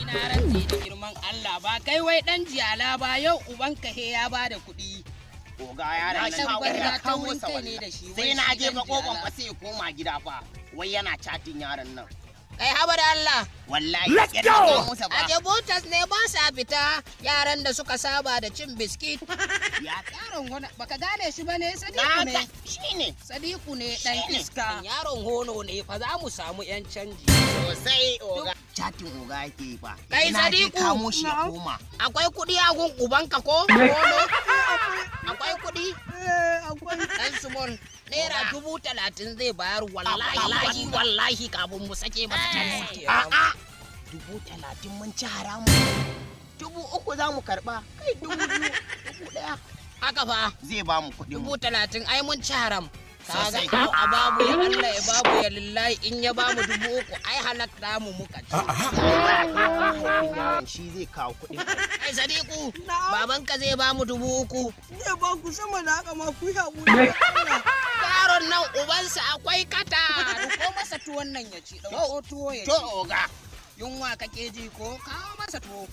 na rantse da girman Allah ba kai wai dan jiyala ba yau uban ka he ya bada kuɗi. Oga yaran nan ya kawo sa ne da shi. Sai na je ba kokon ba sai ya koma gida fa. Wai yana chatin yaran nan. Kai haba da Allah. Wallahi Let's go. Aje botas ne ba sa fita yaran da suka saba da cin biskit. Ya Yaron wani baka gane shi bane Sadiku ne. Shine. Sadiku ne dan iska. Yaron hono ne fa za mu samu yan canji. Sosai oga. Chatin oga yake fa. Kai Sadiku. Kamo shi ya koma. Akwai kuɗi a gun ubanka ko? Hono. Akwai kuɗi? Akwai. Dan Sumon. Naira 30,000 zai bayar wallahi kafin mu sake masa canji. A'a. 30,000 mun ci haramu. 3,000 za mu karba. Kai 2,000, 1,000. Haka fa. Zai ba mu kuɗin mu. 30,000 ai mun ci haram. Kaga Sosai. a babu ya Allah ya babu ya lillahi in ya bamu 3,000 ai halatta mu muka ci. Shi zai kawo kuɗin. Ai Sadiku, babanka zai bamu 3,000. Zai ba ku sama da haka ma ku yi haƙuri. Yaron nan ubansa akwai kata. Ko masa tuwon nan ya ci. Ɗauko tuwo ya To ci. oga. Yunwa kake ji ko? Kawo masa tuwo.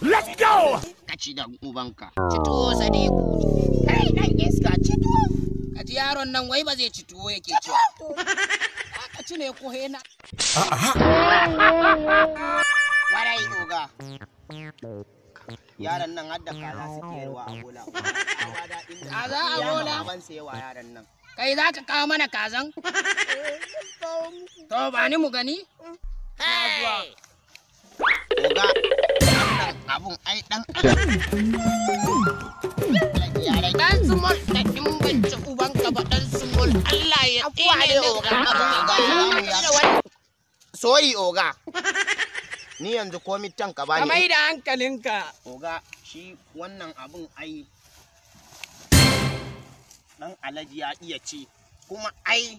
Let's go! Ka ci da ubanka. Ci tuwo Sadiku. Kai dan iska ci tuwo. Ka ji yaron nan wai ba zai ci tuwo yake ci. Ka ci ne ko hena. Warai oga. Yaran nan hadda kaza suke yarwa a bola. Kaza a bola? Ban sayewa yaran nan. Kai za ka kawo mana kazan? To ba ni mu gani? Oga. Wannan abun ai dan Dan Sumol da in ban ci ubanka ba dan Sumol Allah ya tsine ni oga. Sorry oga. Ni yanzu komi tan ka Ka mai bani. da hankalinka. Oga shi wannan abun ai dan alaji ya iya ci. Kuma ai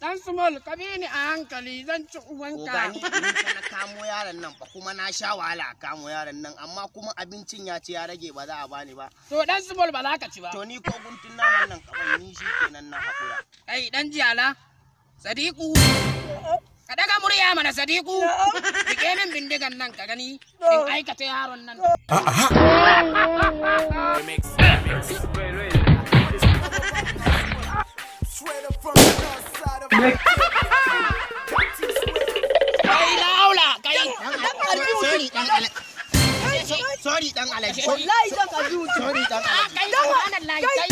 Dan Sumol, ka bi ni a hankali zan ci oga uwanka. ni fa na kamo yaron nan fa kuma na sha wahala a kamo yaron nan amma kuma abincin ya ce ya rage ba za a bani ba. To Dan Sumol ba za ka ci ba. To ni ko guntun naman nan kaban ni shi kenan na haƙura. Ai dan jiyala. Sadiku. Ka daga murya mana Sadiku. Rike min bindigan nan ka gani. In aikata yaron nan. Kai laula kai. Sorry dan alaji. Wallahi zan ka zuci. Sorry dan Ah, alaji. kai subhanallahi kai.